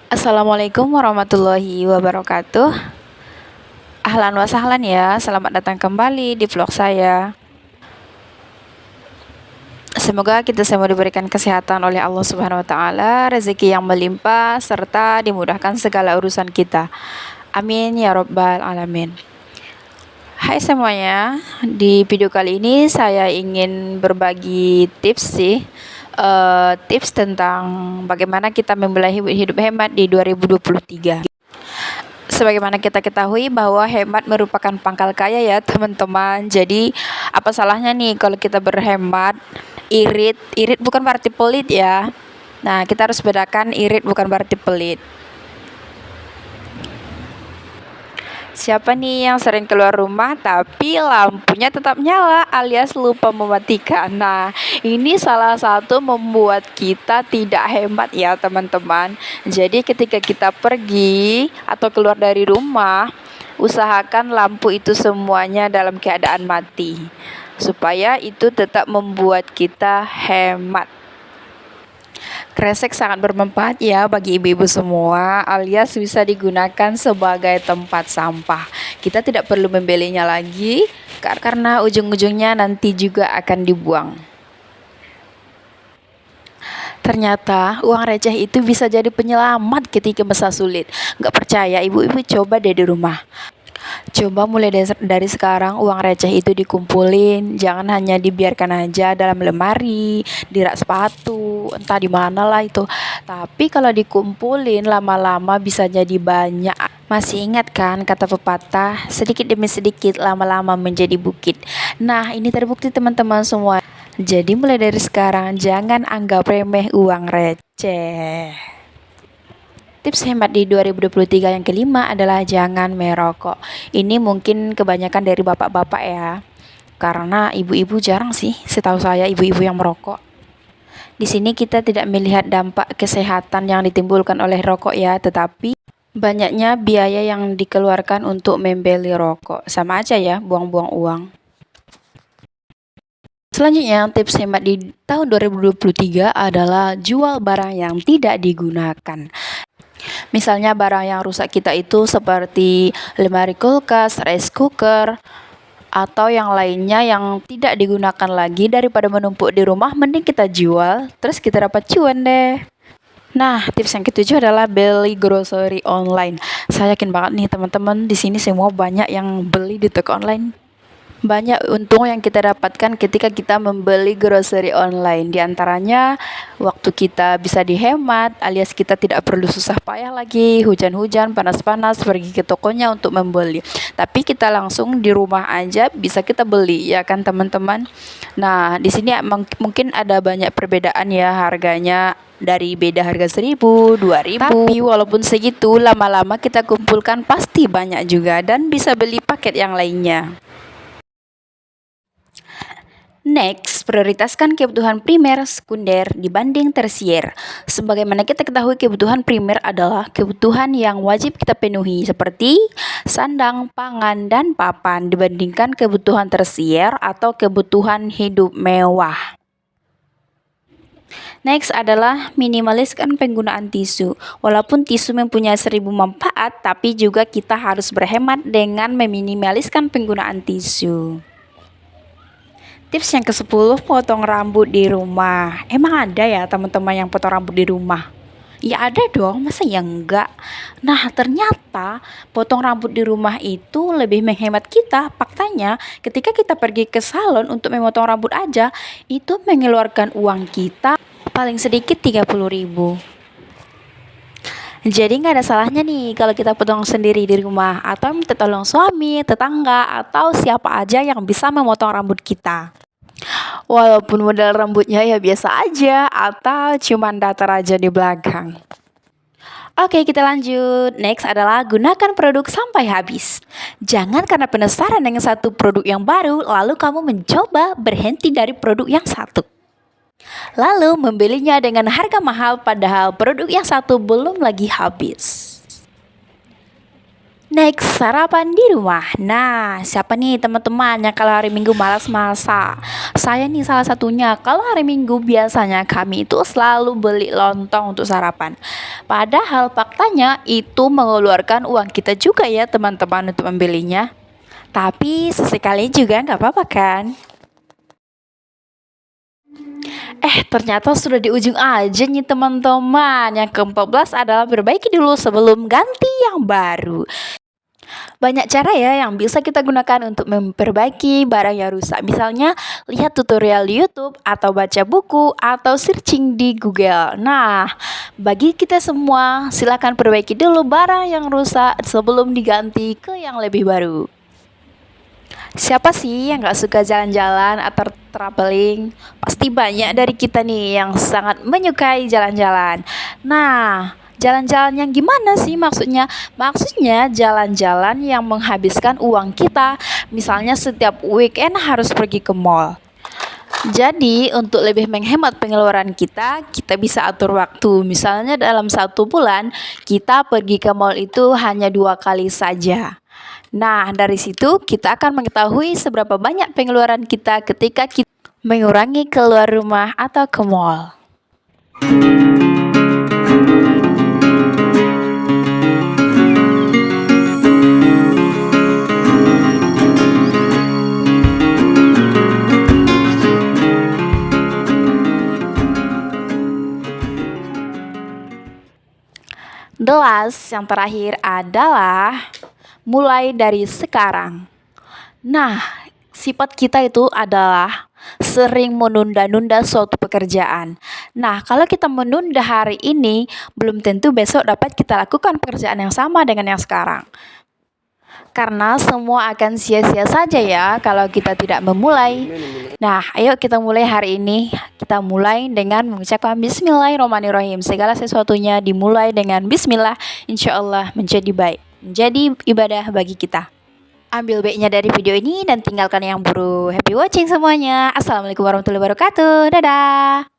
Assalamualaikum warahmatullahi wabarakatuh. Ahlan wa sahlan ya, selamat datang kembali di vlog saya. Semoga kita semua diberikan kesehatan oleh Allah Subhanahu wa taala, rezeki yang melimpah serta dimudahkan segala urusan kita. Amin ya rabbal alamin. Hai semuanya, di video kali ini saya ingin berbagi tips tentang bagaimana kita memulai hidup hemat di 2023. Sebagaimana kita ketahui bahwa hemat merupakan pangkal kaya ya teman-teman. Jadi apa salahnya nih kalau kita berhemat? Irit bukan berarti pelit ya. Nah, kita harus bedakan irit bukan berarti pelit. Siapa nih yang sering keluar rumah tapi lampunya tetap nyala alias lupa mematikan? Nah, ini salah satu membuat kita tidak hemat ya teman-teman. Jadi ketika kita pergi atau keluar dari rumah, usahakan lampu itu semuanya dalam keadaan mati, supaya itu tetap membuat kita hemat. Kresek sangat bermanfaat ya bagi ibu-ibu semua, alias bisa digunakan sebagai tempat sampah. Kita tidak perlu membelinya lagi karena ujung-ujungnya nanti juga akan dibuang. Ternyata uang receh itu bisa jadi penyelamat ketika masa sulit. Gak percaya, ibu-ibu coba deh di rumah. Coba mulai dari sekarang uang receh itu dikumpulin, jangan hanya dibiarkan aja dalam lemari, di rak sepatu, entah di mana lah itu. Tapi kalau dikumpulin lama-lama bisa jadi banyak. Masih ingat kan kata pepatah, sedikit demi sedikit lama-lama menjadi bukit. Nah, ini terbukti teman-teman semua. Jadi mulai dari sekarang jangan anggap remeh uang receh. Tips hemat di 2023 yang kelima adalah jangan merokok. Ini mungkin kebanyakan dari bapak-bapak ya. Karena ibu-ibu jarang sih, setahu saya ibu-ibu yang merokok. Di sini kita tidak melihat dampak kesehatan yang ditimbulkan oleh rokok ya, tetapi banyaknya biaya yang dikeluarkan untuk membeli rokok. Sama aja ya, buang-buang uang. Selanjutnya, tips hemat di tahun 2023 adalah jual barang yang tidak digunakan. Misalnya barang yang rusak kita itu seperti lemari kulkas, rice cooker, atau yang lainnya yang tidak digunakan lagi. Daripada menumpuk di rumah, mending kita jual, terus kita dapat cuan deh. Nah, tips yang ketujuh adalah beli grocery online. Saya yakin banget nih teman-teman di sini semua banyak yang beli di toko online. Banyak untung yang kita dapatkan ketika kita membeli grocery online. Di antaranya waktu kita bisa dihemat, alias kita tidak perlu susah payah lagi, hujan-hujan, panas-panas pergi ke tokonya untuk membeli. Tapi kita langsung di rumah aja bisa kita beli ya kan teman-teman. Nah, di sini mungkin ada banyak perbedaan ya harganya. Dari beda harga 1.000, 2.000. Tapi walaupun segitu, lama-lama kita kumpulkan pasti banyak juga dan bisa beli paket yang lainnya. Next, prioritaskan kebutuhan primer, sekunder dibanding tersier. Sebagaimana kita ketahui, kebutuhan primer adalah kebutuhan yang wajib kita penuhi seperti sandang, pangan, dan papan dibandingkan kebutuhan tersier atau kebutuhan hidup mewah. Next adalah minimaliskan penggunaan tisu. Walaupun tisu mempunyai 1.000 manfaat, tapi juga kita harus berhemat dengan meminimaliskan penggunaan tisu. Tips yang ke-10, potong rambut di rumah. Emang ada ya teman-teman yang potong rambut di rumah? Ya ada dong, masa ya enggak? Nah, ternyata potong rambut di rumah itu lebih menghemat kita. Faktanya, ketika kita pergi ke salon untuk memotong rambut aja, itu mengeluarkan uang kita paling sedikit 30.000. Jadi nggak ada salahnya nih kalau kita potong sendiri di rumah atau minta tolong suami, tetangga, atau siapa aja yang bisa memotong rambut kita. Walaupun model rambutnya ya biasa aja atau cuman datar aja di belakang. Oke, kita lanjut. Next adalah gunakan produk sampai habis. Jangan karena penasaran dengan satu produk yang baru, lalu kamu mencoba berhenti dari produk yang satu. Lalu membelinya dengan harga mahal padahal produk yang satu belum lagi habis. Next, sarapan di rumah. Nah, siapa nih teman-teman yang kalau hari Minggu malas masak? Saya nih salah satunya. Kalau hari Minggu biasanya kami itu selalu beli lontong untuk sarapan. Padahal faktanya itu mengeluarkan uang kita juga ya teman-teman untuk membelinya. Tapi sesekali juga nggak apa-apa kan? Ternyata sudah di ujung aja nih teman-teman. Yang ke-14 adalah perbaiki dulu sebelum ganti yang baru. Banyak cara ya yang bisa kita gunakan untuk memperbaiki barang yang rusak. Misalnya, lihat tutorial di YouTube, atau baca buku, atau searching di Google. Nah, bagi kita semua, silakan perbaiki dulu barang yang rusak sebelum diganti ke yang lebih baru. Siapa sih yang gak suka jalan-jalan atau traveling? Pasti banyak dari kita nih yang sangat menyukai jalan-jalan. Nah, jalan-jalan yang gimana sih maksudnya? Maksudnya jalan-jalan yang menghabiskan uang kita. Misalnya setiap weekend harus pergi ke mall. Jadi untuk lebih menghemat pengeluaran kita bisa atur waktu. Misalnya dalam 1 bulan kita pergi ke mall itu hanya 2 kali saja. Nah, dari situ kita akan mengetahui seberapa banyak pengeluaran kita ketika kita mengurangi keluar rumah atau ke mall. Yang terakhir adalah mulai dari sekarang. Nah, sifat kita itu adalah sering menunda-nunda suatu pekerjaan. Nah, kalau kita menunda hari ini, belum tentu besok dapat kita lakukan pekerjaan yang sama dengan yang sekarang. Karena semua akan sia-sia saja ya kalau kita tidak memulai. Nah, ayo kita mulai hari ini. Kita mulai dengan mengucapkan Bismillahirrahmanirrahim. Segala sesuatunya dimulai dengan Bismillah, insya Allah menjadi baik, menjadi ibadah bagi kita. Ambil baiknya dari video ini dan tinggalkan yang buruk. Happy watching semuanya. Assalamualaikum warahmatullahi wabarakatuh. Dadah.